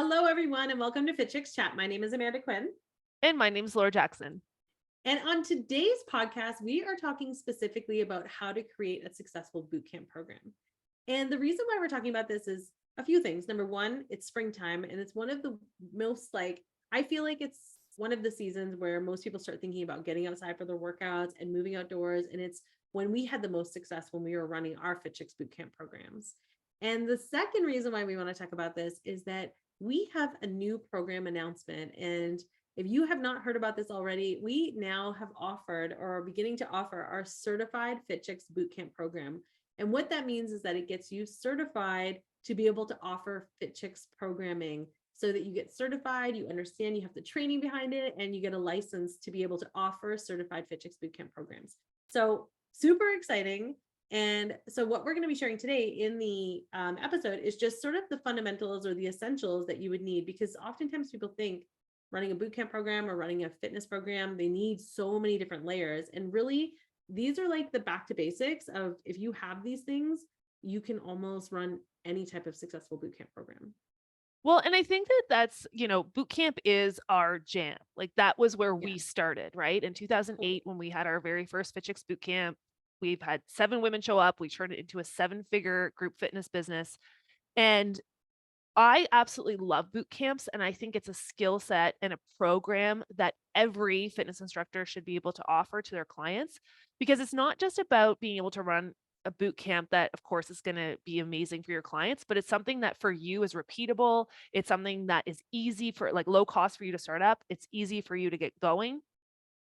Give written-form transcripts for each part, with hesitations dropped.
Hello, everyone, and welcome to FIT CHICKS Chat. My name is Amanda Quinn. And my name's Laura Jackson. And on today's podcast, we are talking specifically about how to create a successful bootcamp program. And the reason why we're talking about this is a few things. Number one, it's springtime, and it's one of the most I feel like it's one of the seasons where most people start thinking about getting outside for their workouts and moving outdoors. And it's when we had the most success when we were running our FIT CHICKS Bootcamp programs. And the second reason why we want to talk about this is that we have a new program announcement. And if you have not heard about this already, we now have offered or are beginning to offer our certified FIT CHICKS Bootcamp program. And what that means is that it gets you certified to be able to offer FIT CHICKS programming so that you get certified, you understand you have the training behind it, and you get a license to be able to offer certified FIT CHICKS Bootcamp programs. So super exciting. And so what we're going to be sharing today in the episode is just sort of the fundamentals or the essentials that you would need, because oftentimes people think running a bootcamp program or running a fitness program, they need so many different layers. And really, these are like the back to basics of if you have these things, you can almost run any type of successful bootcamp program. Well, and I think that's, bootcamp is our jam. Like that was where we started, right? In 2008, when we had our very first FIT CHICKS Bootcamp, we've had 7 women show up. We turned it into a 7-figure group fitness business. And I absolutely love boot camps. And I think it's a skill set and a program that every fitness instructor should be able to offer to their clients, because it's not just about being able to run a boot camp that, of course, is going to be amazing for your clients, but it's something that for you is repeatable. It's something that is easy for low cost for you to start up. It's easy for you to get going.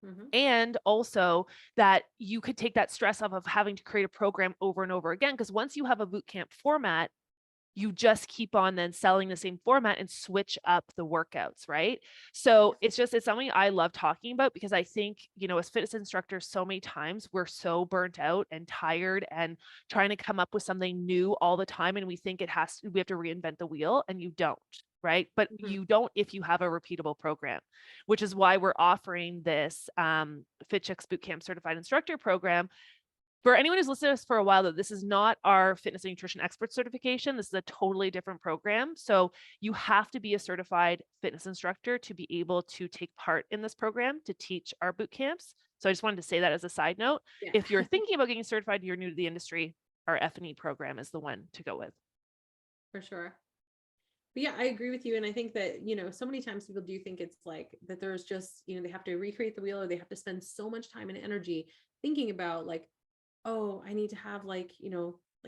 Mm-hmm. And also that you could take that stress off of having to create a program over and over again. Because once you have a boot camp format, you just keep on then selling the same format and switch up the workouts, right? So it's something I love talking about, because I think, as fitness instructors, so many times we're so burnt out and tired and trying to come up with something new all the time. And we think we have to reinvent the wheel, and you don't, right? But you don't if you have a repeatable program, which is why we're offering this FIT CHICKS Bootcamp Certified Instructor Program. For anyone who's listened to us for a while, though, this is not our fitness and nutrition expert certification. This is a totally different program. So you have to be a certified fitness instructor to be able to take part in this program to teach our boot camps. So I just wanted to say that as a side note. Yeah. If you're thinking about getting certified, you're new to the industry, our F&E program is the one to go with. For sure. But yeah, I agree with you. And I think that, so many times people do think it's like that there's just, they have to recreate the wheel, or they have to spend so much time and energy thinking about oh, I need to have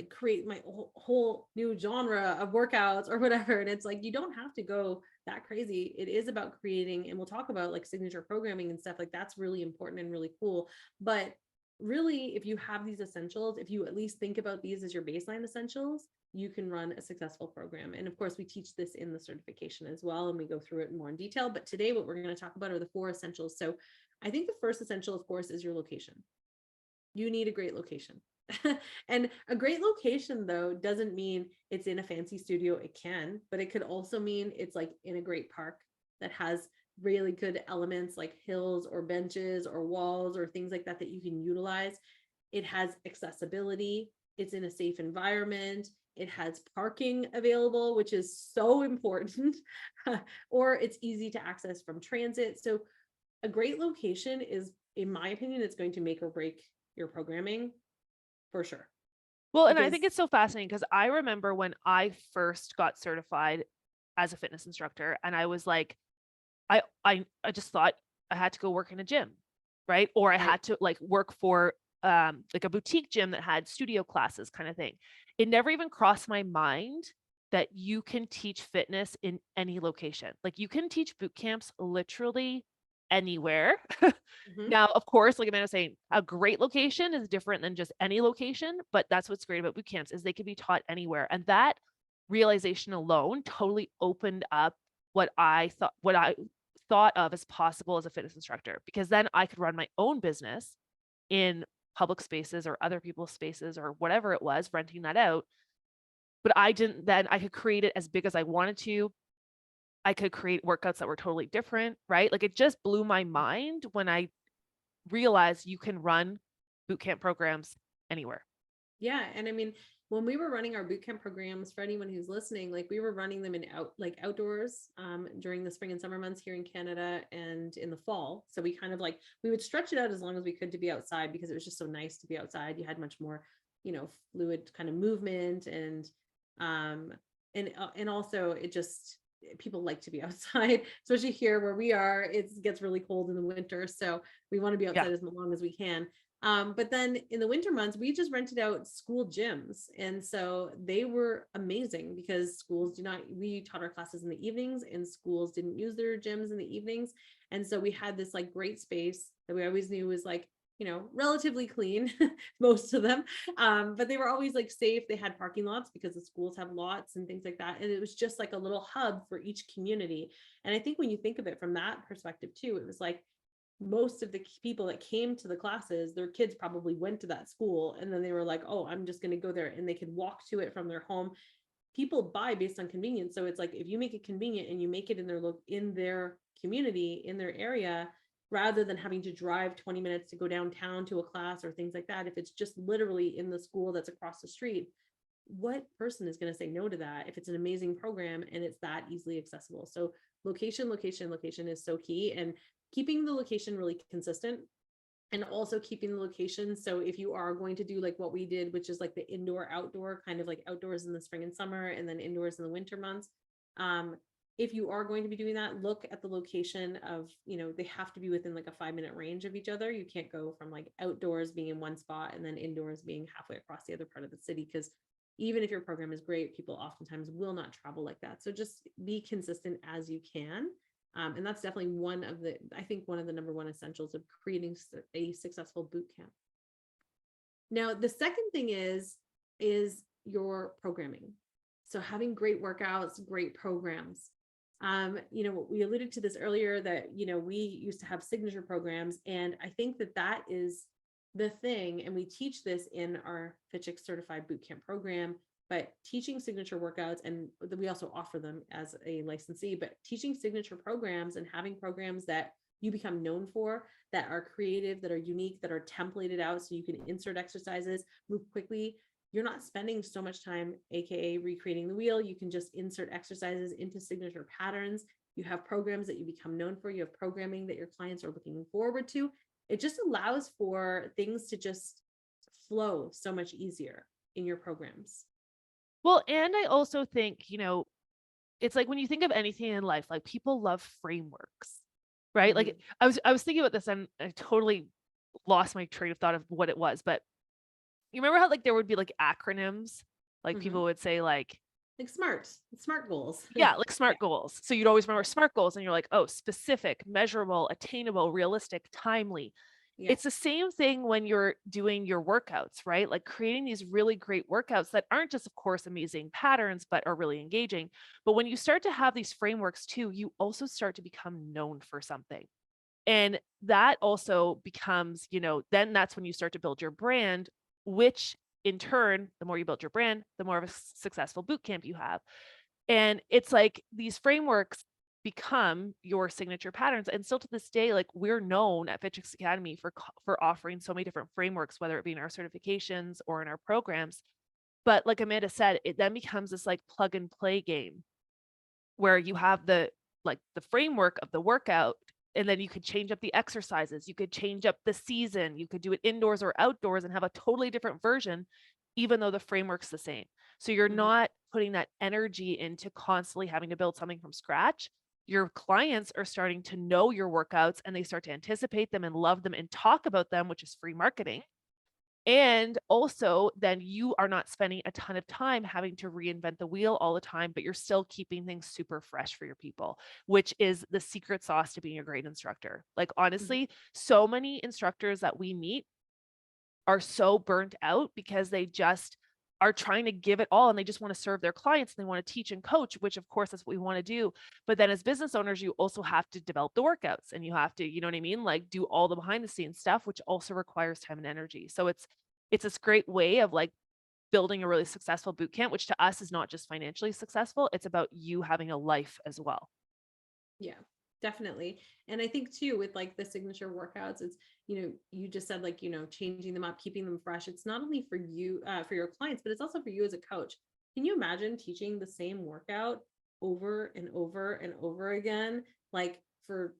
create my whole new genre of workouts or whatever. And it's you don't have to go that crazy. It is about creating, and we'll talk about signature programming and stuff that's really important and really cool. But really, if you have these essentials, if you at least think about these as your baseline essentials, you can run a successful program. And of course, we teach this in the certification as well, and we go through it more in detail. But today, what we're going to talk about are the 4 essentials. So I think the first essential, of course, is your location. You need a great location. And a great location, though, doesn't mean it's in a fancy studio. It can, but it could also mean it's in a great park that has really good elements like hills or benches or walls or things like that you can utilize. It has accessibility. It's in a safe environment. It has parking available, which is so important, or it's easy to access from transit. So a great location is, in my opinion, it's going to make or break your programming for sure. Well, and I think it's so fascinating, because I remember when I first got certified as a fitness instructor, and I was like, I just thought I had to go work in a gym, right? Or I had to work for a boutique gym that had studio classes kind of thing. It never even crossed my mind that you can teach fitness in any location. You can teach boot camps literally anywhere. Now, of course, like Amanda was saying, a great location is different than just any location, but that's what's great about boot camps is they can be taught anywhere. And that realization alone totally opened up what I thought of as possible as a fitness instructor, because then I could run my own business in public spaces or other people's spaces or whatever it was, renting that out. But I could create it as big as I wanted to. I could create workouts that were totally different, right? It just blew my mind when I realized you can run bootcamp programs anywhere. Yeah. And I mean, when we were running our bootcamp programs, for anyone who's listening, like we were running them in outdoors during the spring and summer months here in Canada and in the fall. So we kind of like, we would stretch it out as long as we could to be outside because it was just so nice to be outside. You had much more, fluid kind of movement and also it just, people like to be outside, especially here where we are. It gets really cold in the winter. So we want to be outside as long as we can. But then in the winter months, we just rented out school gyms. And so they were amazing because we taught our classes in the evenings and schools didn't use their gyms in the evenings. And so we had this like great space that we always knew was like, relatively clean, most of them. But they were always like safe. They had parking lots because the schools have lots and things like that. And it was just like a little hub for each community. And I think when you think of it from that perspective too, it was like, most of the people that came to the classes, their kids probably went to that school and then they were like, oh, I'm just going to go there, and they could walk to it from their home. People buy based on convenience. So it's like, if you make it convenient and you make it in their community, in their area, rather than having to drive 20 minutes to go downtown to a class or things like that, if it's just literally in the school that's across the street, what person is going to say no to that if it's an amazing program and it's that easily accessible? So location is so key, and keeping the location really consistent, and also keeping the location. So if you are going to do like what we did, which is like the indoor outdoor, kind of like outdoors in the spring and summer and then indoors in the winter months, if you are going to be doing that, look at the location of, they have to be within like a 5-minute range of each other. You can't go from like outdoors being in one spot and then indoors being halfway across the other part of the city, because even if your program is great, people oftentimes will not travel like that. So just be consistent as you can. And that's definitely one of the number one essentials of creating a successful boot camp. Now, the second thing is your programming. So having great workouts, great programs. We alluded to this earlier that, we used to have signature programs, and I think that is the thing. And we teach this in our FIT CHICKS certified bootcamp program, but teaching signature workouts, and we also offer them as a licensee, but teaching signature programs and having programs that you become known for, that are creative, that are unique, that are templated out so you can insert exercises, move quickly. You're not spending so much time, AKA recreating the wheel. You can just insert exercises into signature patterns. You have programs that you become known for. You have programming that your clients are looking forward to. It just allows for things to just flow so much easier in your programs. Well, and I also think, it's like when you think of anything in life, like people love frameworks, right? Mm-hmm. Like I was thinking about this and I totally lost my train of thought of what it was, but you remember how like there would be like acronyms, like mm-hmm. people would say like SMART goals. Yeah, like SMART goals. So you'd always remember SMART goals and you're like, oh, specific, measurable, attainable, realistic, timely. Yeah. It's the same thing when you're doing your workouts, right? Like creating these really great workouts that aren't just, of course, amazing patterns, but are really engaging. But when you start to have these frameworks too, you also start to become known for something. And that also becomes, then that's when you start to build your brand, which in turn, the more you build your brand, the more of a successful bootcamp you have. And it's like these frameworks become your signature patterns. And still to this day, like we're known at FIT CHICKS Academy for offering so many different frameworks, whether it be in our certifications or in our programs. But like Amanda said, it then becomes this like plug and play game where you have the framework of the workout, and then you could change up the exercises. You could change up the season. You could do it indoors or outdoors and have a totally different version, even though the framework's the same. So you're mm-hmm. not putting that energy into constantly having to build something from scratch. Your clients are starting to know your workouts and they start to anticipate them and love them and talk about them, which is free marketing. And also then you are not spending a ton of time having to reinvent the wheel all the time, but you're still keeping things super fresh for your people, which is the secret sauce to being a great instructor. Like honestly, mm-hmm. so many instructors that we meet are so burnt out because they just are trying to give it all and they just want to serve their clients and they want to teach and coach, which of course is what we want to do. But then as business owners, you also have to develop the workouts and you have to, you know what I mean? Like do all the behind the scenes stuff, which also requires time and energy. So it's this great way of like building a really successful boot camp, which to us is not just financially successful. It's about you having a life as well. Yeah, Definitely. And I think too, with like the signature workouts, it's, you just said like, changing them up, keeping them fresh. It's not only for you, for your clients, but it's also for you as a coach. Can you imagine teaching the same workout over and over and over again, like for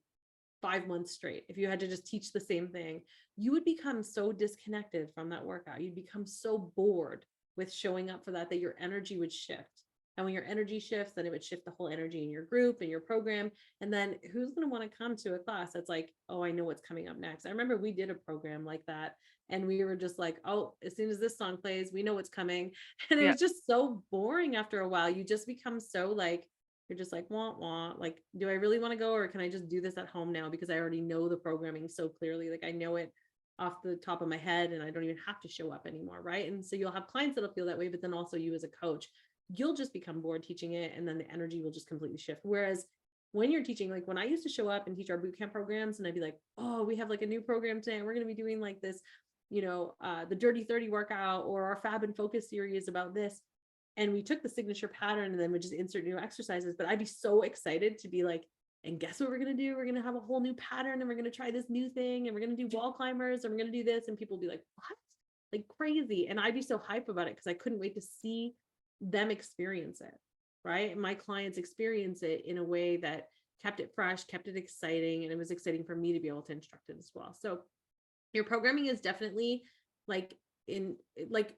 5 months straight? If you had to just teach the same thing, you would become so disconnected from that workout. You'd become so bored with showing up for that, that your energy would shift. And when your energy shifts, then it would shift the whole energy in your group and your program. And then who's going to want to come to a class that's like, oh, I know what's coming up next. I remember we did a program like that. And we were just like, oh, as soon as this song plays, we know what's coming. And it Yeah. was just so boring after a while. You just become so like, you're just like, wah, wah. Like, do I really want to go, or can I just do this at home now? Because I already know the programming so clearly. Like I know it off the top of my head and I don't even have to show up anymore. Right. And so you'll have clients that'll feel that way, but then also you as a coach, you'll just become bored teaching it. And then the energy will just completely shift. Whereas when you're teaching, like when I used to show up and teach our bootcamp programs and I'd be like, oh, we have like a new program today. And we're going to be doing like this, the Dirty 30 workout, or our Fab and Focus series about this. And we took the signature pattern and then we just insert new exercises. But I'd be so excited to be like, and guess what we're going to do? We're going to have a whole new pattern and we're going to try this new thing and we're going to do wall climbers and we're going to do this. And people would be like, what? Like crazy. And I'd be so hype about it because I couldn't wait to see them experience it. Right. And my clients experience it in a way that kept it fresh, kept it exciting. And it was exciting for me to be able to instruct it as well. So your programming is definitely like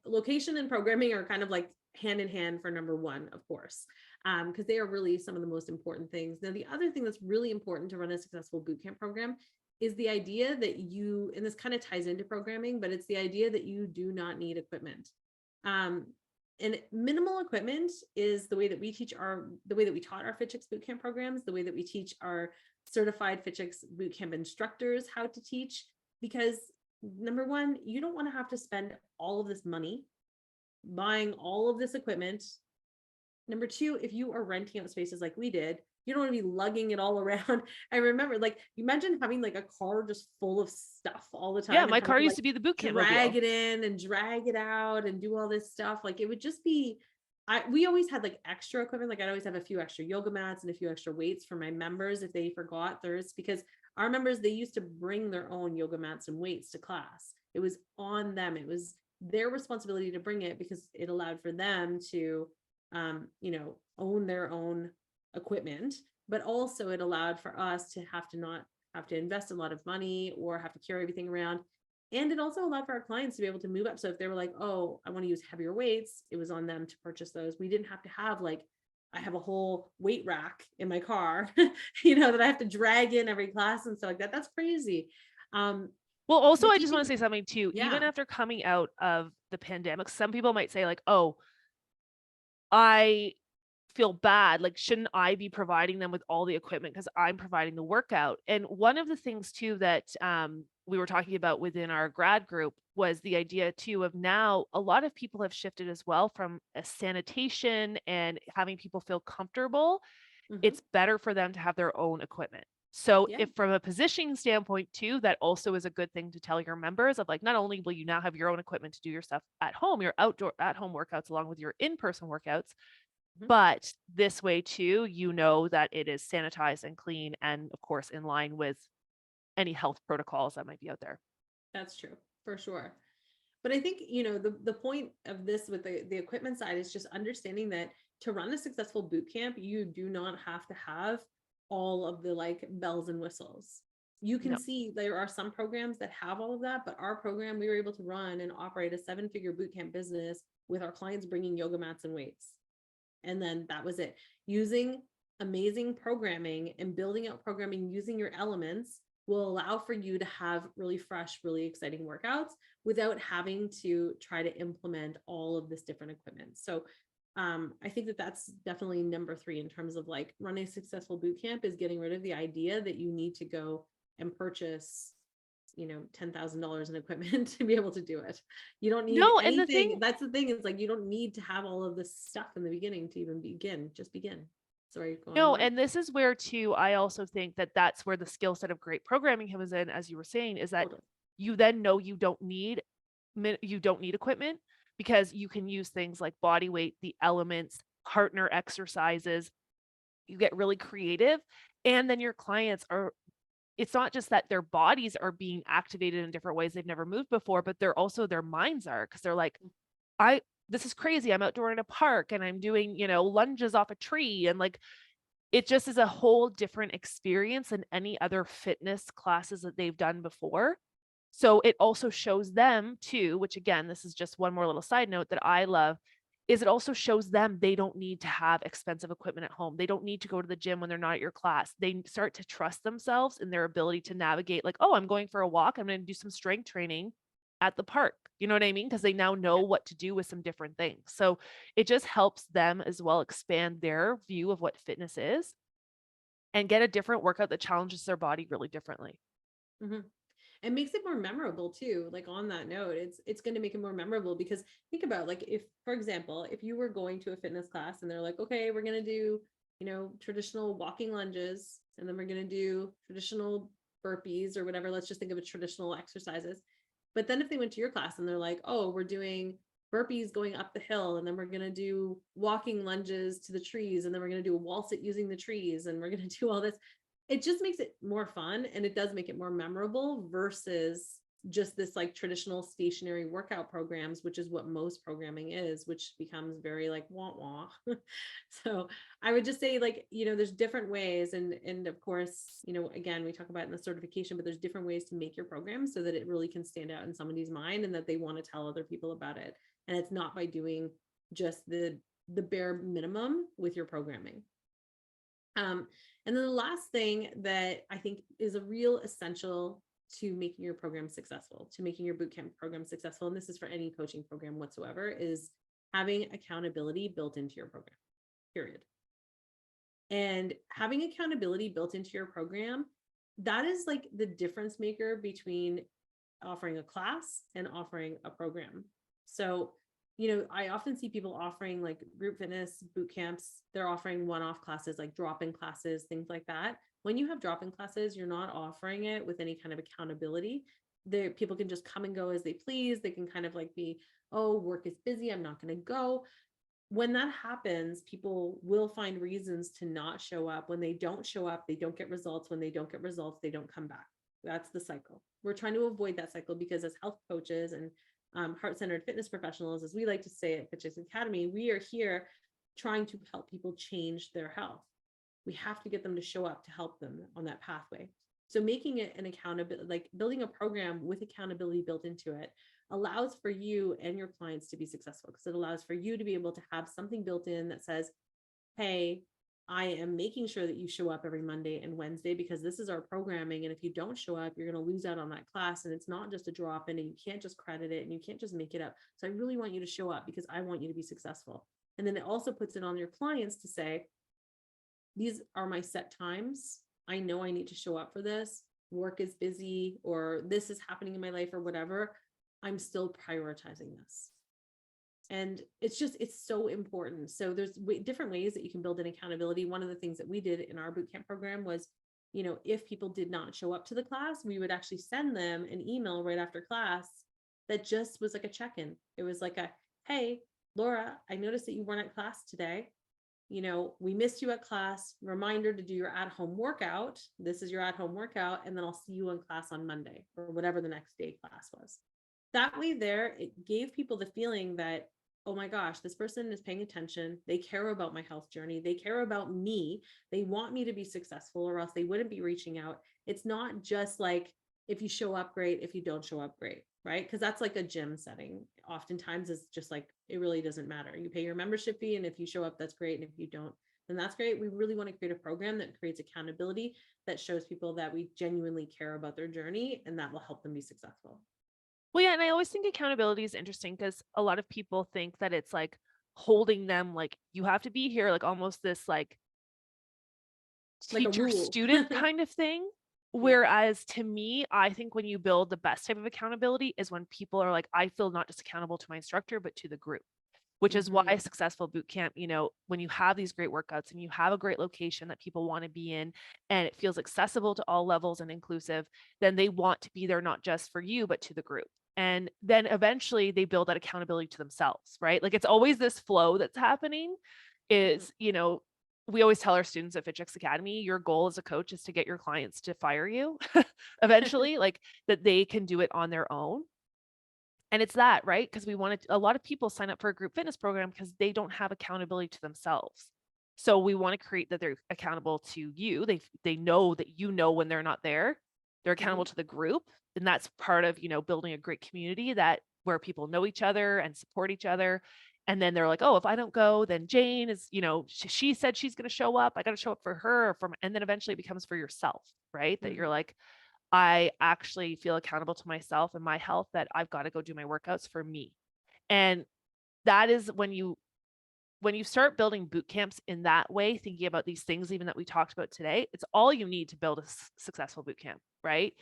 location and programming are kind of like hand in hand for number one, of course, because they are really some of the most important things. Now, the other thing that's really important to run a successful bootcamp program is the idea that you, and this kind of ties into programming, but it's the idea that you do not need equipment. And minimal equipment is the way that we taught our FIT CHICKS Bootcamp programs, the way that we teach our certified FIT CHICKS Bootcamp instructors how to teach, because number one, you don't want to have to spend all of this money buying all of this equipment. Number two, if you are renting out spaces like we did, you don't want to be lugging it all around. I remember, like, you imagine having like a car just full of stuff all the time. Yeah, and my having car to, used like, to be the bootcamp drag mobile. it in and drag it out and do all this stuff. Like it would just be, we always had like extra equipment. Like I'd always have a few extra yoga mats and a few extra weights for my members if they forgot theirs, because our members, they used to bring their own yoga mats and weights to class. It was on them. It was their responsibility to bring it because it allowed for them to, own their own equipment, but also it allowed for us to not have to invest a lot of money or have to carry everything around. And it also allowed for our clients to be able to move up. So if they were like, oh, I want to use heavier weights, it was on them to purchase those. We didn't have to have like, I have a whole weight rack in my car, that I have to drag in every class and stuff like that. That's crazy. Well, also, I just want to teaching, say something too. yeah. Even after coming out of the pandemic, some people might say like, oh, I feel bad. Like, shouldn't I be providing them with all the equipment because I'm providing the workout? And one of the things too that we were talking about within our grad group was the idea too of now a lot of people have shifted as well from a sanitation and having people feel comfortable. It's better for them to have their own equipment. So Yeah. if from a positioning standpoint too, that also is a good thing to tell your members of like, not only will you now have your own equipment to do your stuff at home, your outdoor at home workouts along with your in-person workouts, but this way too, that it is sanitized and clean and of course in line with any health protocols that might be out there. That's true, for sure. But I think, the point of this with the equipment side is just understanding that to run a successful boot camp, you do not have to have all of the like bells and whistles. You can see there are some programs that have all of that, but our program, we were able to run and operate a 7-figure boot camp business with our clients bringing yoga mats and weights. And then that was it. Using amazing programming and building out programming using your elements will allow for you to have really fresh, really exciting workouts without having to try to implement all of this different equipment. So I think that that's definitely number 3 in terms of like running a successful boot camp is getting rid of the idea that you need to go and purchase $10,000 in equipment to be able to do it. You don't need anything. And the thing, that's the thing, is like, you don't need to have all of this stuff in the beginning to even begin. Just begin. Sorry. No, and this is where too, I also think that that's where the skill set of great programming comes in, as you were saying, is that you then know you don't need equipment because you can use things like body weight, the elements, partner exercises. You get really creative And then your clients are, it's not just that their bodies are being activated in different ways they've never moved before, but they're also, their minds are, because they're like, this is crazy. I'm outdoor in a park and I'm doing, lunges off a tree. And like, it just is a whole different experience than any other fitness classes that they've done before. So it also shows them too, which again, this is just one more little side note that I love, is it also shows them they don't need to have expensive equipment at home. They don't need to go to the gym when they're not at your class. They start to trust themselves in their ability to navigate, like, oh, I'm going for a walk. I'm going to do some strength training at the park. You know what I mean? Because they now know what to do with some different things. So it just helps them as well expand their view of what fitness is and get a different workout that challenges their body really differently. Mhm. It makes it more memorable too. Like on that note, it's going to make it more memorable because think about like if, for example, if you were going to a fitness class and they're like, okay, we're going to do, traditional walking lunges, and then we're going to do traditional burpees or whatever. Let's just think of a traditional exercises. But then if they went to your class and they're like, oh, we're doing burpees going up the hill, and then we're going to do walking lunges to the trees, and then we're going to do a wall sit using the trees, and we're going to do all this, it just makes it more fun, and it does make it more memorable versus just this like traditional stationary workout programs, which is what most programming is, which becomes very like wah wah. So I would just say like, there's different ways, and of course, again, we talk about it in the certification, but there's different ways to make your program so that it really can stand out in somebody's mind and that they want to tell other people about it. And it's not by doing just the bare minimum with your programming. And then the last thing that I think is a real essential to making your program successful, to making your bootcamp program successful, and this is for any coaching program whatsoever, is having accountability built into your program, period. And having accountability built into your program, that is like the difference maker between offering a class and offering a program. So I often see people offering like group fitness boot camps. They're offering one-off classes, like drop-in classes, things like that. When you have drop-in classes, you're not offering it with any kind of accountability. People can just come and go as they please. They can kind of like be, oh, work is busy, I'm not going to go. When that happens, people will find reasons to not show up. When they don't show up, they don't get results. When they don't get results, they don't come back. That's the cycle. We're trying to avoid that cycle because as health coaches and heart-centered fitness professionals, as we like to say at FIT CHICKS Academy, we are here trying to help people change their health. We have to get them to show up to help them on that pathway. So making it an accountability, like building a program with accountability built into it, allows for you and your clients to be successful, because it allows for you to be able to have something built in that says, hey, I am making sure that you show up every Monday and Wednesday because this is our programming. And if you don't show up, you're going to lose out on that class. And it's not just a drop in, and you can't just credit it and you can't just make it up. So I really want you to show up because I want you to be successful. And then it also puts it on your clients to say, these are my set times. I know I need to show up for this. Work is busy, or this is happening in my life, or whatever. I'm still prioritizing this. And it's so important. So there's different ways that you can build an accountability. One of the things that we did in our bootcamp program was, if people did not show up to the class, we would actually send them an email right after class that just was like a check-in. It was like hey, Laura, I noticed that you weren't at class today. We missed you at class. Reminder to do your at-home workout. This is your at-home workout. And then I'll see you in class on Monday, or whatever the next day class was. That way it gave people the feeling that, oh my gosh, this person is paying attention. They care about my health journey. They care about me. They want me to be successful, or else they wouldn't be reaching out. It's not just like, if you show up, great. If you don't show up, great. Right? Because that's like a gym setting. Oftentimes it's just like, it really doesn't matter. You pay your membership fee, and if you show up, that's great. And if you don't, then that's great. We really want to create a program that creates accountability, that shows people that we genuinely care about their journey, and that will help them be successful. Well, yeah, and I always think accountability is interesting because a lot of people think that it's like holding them, like you have to be here, like almost this like Like a teacher rule. student kind of thing. Yeah. Whereas to me, I think when you build the best type of accountability is when people are like, I feel not just accountable to my instructor, but to the group, which is why a successful boot camp, when you have these great workouts and you have a great location that people want to be in, and it feels accessible to all levels and inclusive, then they want to be there, not just for you, but to the group. And then eventually they build that accountability to themselves, right? Like it's always this flow that's happening is, we always tell our students at FIT CHICKS Academy, your goal as a coach is to get your clients to fire you eventually, like that they can do it on their own. And it's that, right? Because we wanted a lot of people sign up for a group fitness program because they don't have accountability to themselves. So we want to create that they're accountable to you. They know that you know when they're not there. They're accountable to the group. And that's part of, building a great community that where people know each other and support each other. And then they're like, oh, if I don't go, then Jane is, she said she's going to show up. I got to show up for her. And then eventually it becomes for yourself, right? That you're like, I actually feel accountable to myself and my health, that I've got to go do my workouts for me. And that is when you start building boot camps in that way, thinking about these things, even that we talked about today, it's all you need to build a successful boot camp, right?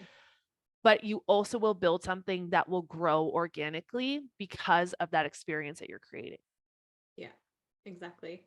But you also will build something that will grow organically because of that experience that you're creating. Yeah, exactly.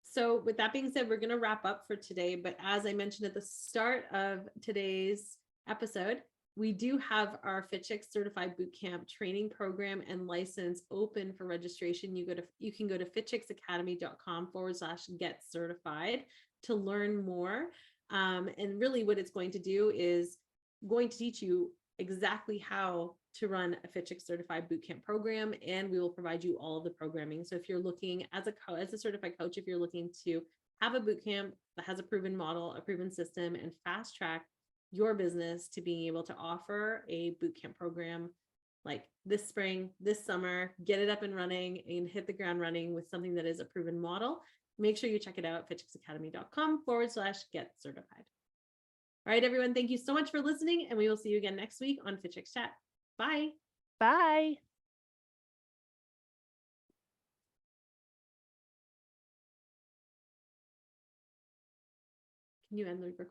So with that being said, we're going to wrap up for today. But as I mentioned at the start of today's episode, we do have our FIT CHICKS Certified Bootcamp training program and license open for registration. You can go to fitchicksacademy.com/get certified to learn more. And really what it's going to do is going to teach you exactly how to run a FIT CHICKS Certified Bootcamp program, and we will provide you all of the programming. So if you're looking as a certified coach, if you're looking to have a bootcamp that has a proven model, a proven system, and fast track your business to being able to offer a bootcamp program like this spring, this summer, get it up and running and hit the ground running with something that is a proven model, make sure you check it out at fitchicksacademy.com/get certified. All right, everyone. Thank you so much for listening, and we will see you again next week on FIT CHICKS Chat. Bye. Bye. Can you end the recording?